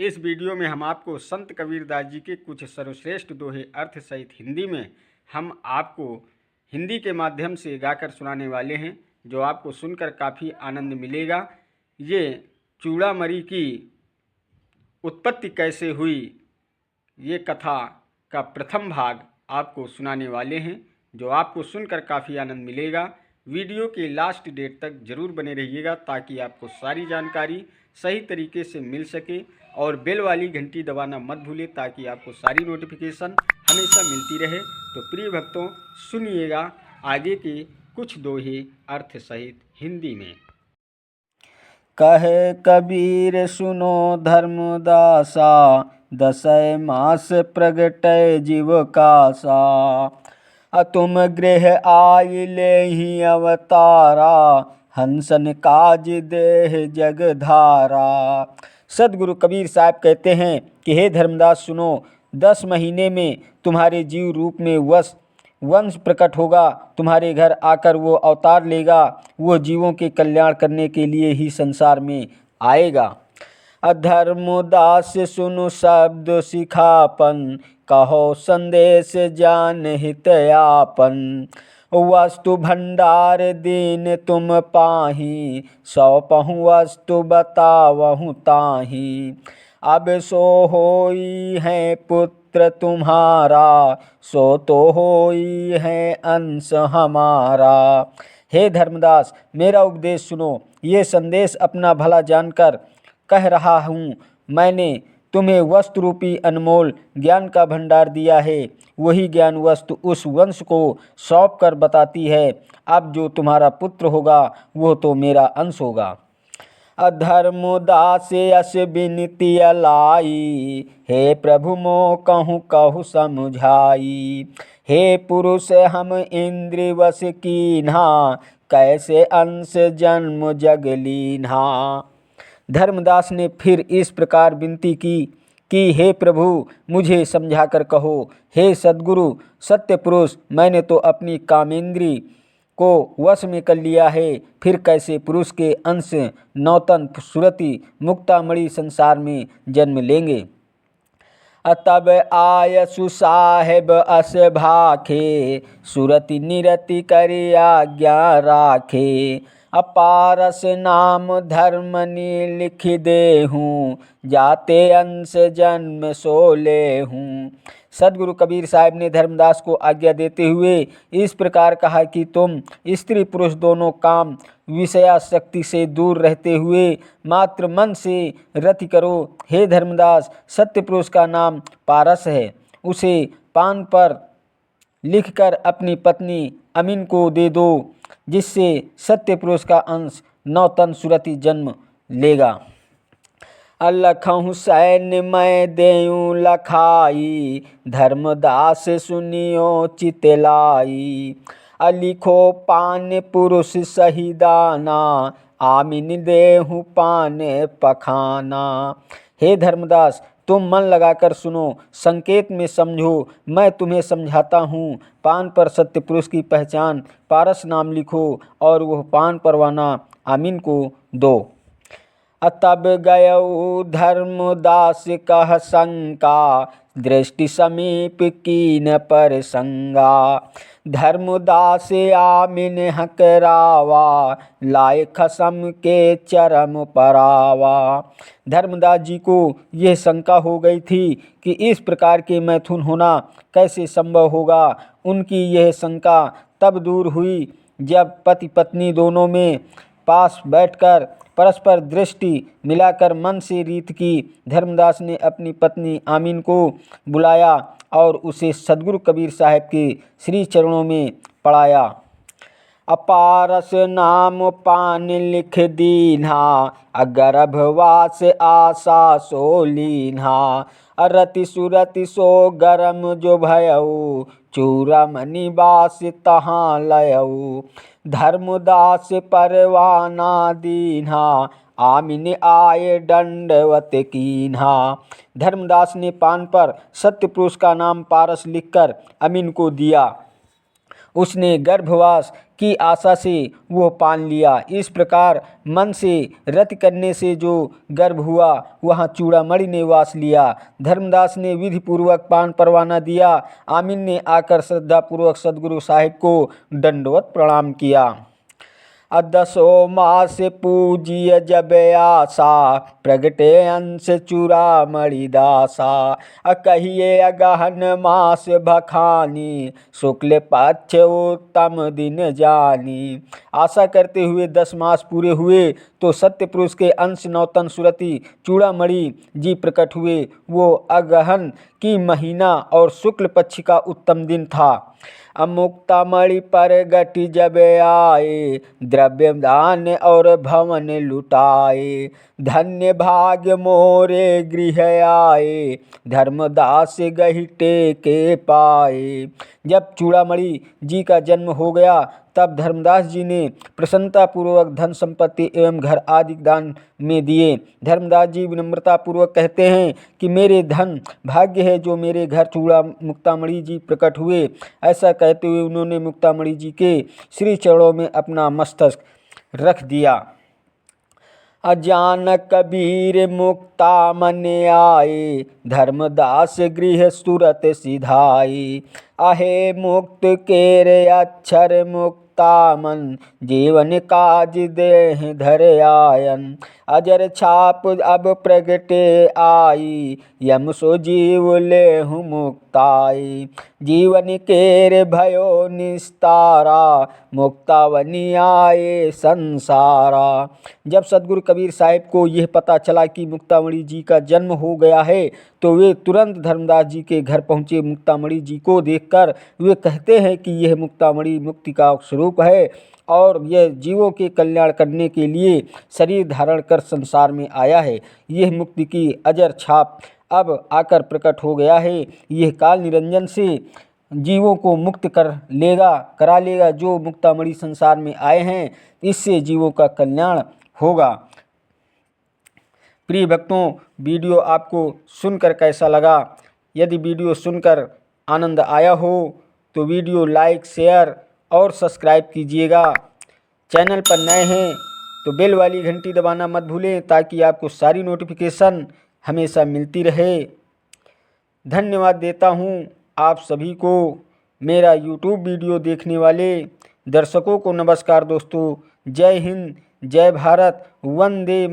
इस वीडियो में हम आपको संत कबीरदास जी के कुछ सर्वश्रेष्ठ दोहे अर्थ सहित हिंदी में हम आपको हिंदी के माध्यम से गाकर सुनाने वाले हैं, जो आपको सुनकर काफ़ी आनंद मिलेगा। ये चूड़ामणि की उत्पत्ति कैसे हुई, ये कथा का प्रथम भाग आपको सुनाने वाले हैं, जो आपको सुनकर काफ़ी आनंद मिलेगा। वीडियो के लास्ट डेट तक ज़रूर बने रहिएगा ताकि आपको सारी जानकारी सही तरीके से मिल सके, और बेल वाली घंटी दबाना मत भूलें ताकि आपको सारी नोटिफिकेशन हमेशा मिलती रहे। तो प्रिय भक्तों, सुनिएगा आगे के कुछ दोहे अर्थ सहित हिंदी में। कहे कबीर सुनो धर्मदासा, दसय मास प्रगटय जीव कासा। तुम गृह आय ले ही अवतारा, हंसन काज देह जगधारा। सदगुरु कबीर साहब कहते हैं कि हे धर्मदास सुनो, 10 महीने में तुम्हारे जीव रूप में वंश प्रकट होगा। तुम्हारे घर आकर वो अवतार लेगा। वो जीवों के कल्याण करने के लिए ही संसार में आएगा। अधर्मदास सुनु शब्द सिखापन, कहो संदेश जान हितयापन। वस्तु भंडार दीन तुम पाही, सौंपहु वस्तु बतावहु ताही। अब सो होई है पुत्र तुम्हारा, सो तो होई है अंश हमारा। हे धर्मदास, मेरा उपदेश सुनो। ये संदेश अपना भला जानकर कह रहा हूँ। मैंने तुम्हें वस्तु रूपी अनमोल ज्ञान का भंडार दिया है। वही ज्ञान वस्तु उस वंश को सौंप कर बताती है। अब जो तुम्हारा पुत्र होगा वो तो मेरा अंश होगा। अधर्मदास यस बिनती अलाई, हे प्रभु मो कहूँ कहु समझाई। हे पुरुष हम इंद्रिय वश कीन्हा, कैसे अंश जन्म जग लीन्हा। धर्मदास ने फिर इस प्रकार विनती की कि हे प्रभु, मुझे समझाकर कहो। हे सद्गुरु सत्य पुरुष, मैंने तो अपनी कामेंद्री को वश में कर लिया है, फिर कैसे पुरुष के अंश नौतन सुरति मुक्तामणि संसार में जन्म लेंगे। तब आयसु साहेब अस भाखे, सुरति निरति करि आज्ञा राखे। अपारस नाम धर्मनि लिख देहूँ, जाते अंश जन्म सो लेहूँ। सदगुरु कबीर साहब ने धर्मदास को आज्ञा देते हुए इस प्रकार कहा कि तुम स्त्री पुरुष दोनों काम विषयासक्ति से दूर रहते हुए मात्र मन से रति करो। हे धर्मदास, सत्य पुरुष का नाम पारस है। उसे पान पर लिखकर अपनी पत्नी अमीन को दे दो, जिससे सत्य पुरुष का अंश नौतन सुरति जन्म लेगा। अलखहु सैन्य मैं देऊँ लखाई, धर्मदास सुनियो चितलाई। अलिखो पान पुरुष सही दाना, आमिन देहु पान पखाना। हे धर्मदास, तुम मन लगाकर सुनो, संकेत में समझो। मैं तुम्हें समझाता हूँ। पान पर सत्य पुरुष की पहचान पारस नाम लिखो और वह पान परवाना आमीन को दो। तब गयऊ धर्मदास कह शंका, दृष्टि समीप कीन पर संगा। धर्मदास आमिन हकरावा, लाए खसम के चरम परावा। धर्मदास जी को यह शंका हो गई थी कि इस प्रकार के मैथुन होना कैसे संभव होगा। उनकी यह शंका तब दूर हुई जब पति पत्नी दोनों में पास बैठकर परस्पर दृष्टि मिलाकर मन से रीत की। धर्मदास ने अपनी पत्नी आमीन को बुलाया और उसे सदगुरु कबीर साहब के श्री चरणों में पड़ाया। अपारस नाम पान लिख दीन्हा, गर्भवास आशा सो लीन्हा। अरति सुरति सो गरम जो भयऊ, चूड़ामणि बास तहाँ लयऊ। धर्मदास परवाना दीन्हा, आमिन आए दंडवत कीन्हा। धर्मदास ने पान पर सत्य पुरुष का नाम पारस लिखकर अमीन को दिया। उसने गर्भवास की आशा से वो पान लिया। इस प्रकार मन से रति करने से जो गर्भ हुआ वहाँ चूड़ामणि ने वास लिया। धर्मदास ने विधि पूर्वक पान परवाना दिया। आमिन ने आकर श्रद्धापूर्वक सद्गुरु साहिब को दंडवत प्रणाम किया। 10 मास पूजिय जब आशा, प्रगटे अंश चूड़ामणि दासा। कहिए अगहन मास भखानी, शुक्ल पक्ष उत्तम दिन जानी। आशा करते हुए 10 मास पूरे हुए तो सत्य पुरुष के अंश नौतन सुरति चूड़ामणि जी प्रकट हुए। वो अगहन की महीना और शुक्ल पक्ष का उत्तम दिन था। मुक्तामणि पर गति जब आए, द्रव्य दान और भवन लुटाए। धन्य भाग्य मोरे गृह आए, धर्मदास गहिटे के पाए। जब चूड़ामणि जी का जन्म हो गया तब धर्मदास जी ने प्रसन्नतापूर्वक धन संपत्ति एवं घर आदि दान में दिए। धर्मदास जी विनम्रतापूर्वक कहते हैं कि मेरे धन भाग्य है जो मेरे घर मुक्तामणि जी प्रकट हुए। ऐसा कहते हुए उन्होंने मुक्तामणि जी के श्री चरणों में अपना मस्तक रख दिया। अजान कबीर मुक्ता मन आए, धर्मदास गृह सुरत सिधाई। अहे मुक्त केर अक्षर मुक्ता मन, जीवन काज देह धर आयन। अजर छाप अब प्रगटे आई, यम सो जीव लेहु मुक्ताई। जीवन केर भयो निस्तारा, मुक्तावनी आए संसारा। जब सद्गुरु कबीर साहिब को यह पता चला कि मुक्तामणि जी का जन्म हो गया है तो वे तुरंत धर्मदास जी के घर पहुँचे। मुक्तामणि जी को देखकर वे कहते हैं कि यह मुक्तामणि मुक्ति का स्वरूप है और यह जीवों के कल्याण करने के लिए शरीर धारण कर संसार में आया है। यह मुक्ति की अजर छाप अब आकर प्रकट हो गया है। यह काल निरंजन से जीवों को मुक्त करा लेगा। जो मुक्तामणि संसार में आए हैं इससे जीवों का कल्याण होगा। प्रिय भक्तों, वीडियो आपको सुनकर कैसा लगा? यदि वीडियो सुनकर आनंद आया हो तो वीडियो लाइक, शेयर और सब्सक्राइब कीजिएगा। चैनल पर नए हैं तो बेल वाली घंटी दबाना मत भूलें ताकि आपको सारी नोटिफिकेशन हमेशा मिलती रहे। धन्यवाद देता हूँ आप सभी को। मेरा यूट्यूब वीडियो देखने वाले दर्शकों को नमस्कार दोस्तों। जय हिंद, जय भारत, वंदे मातरम।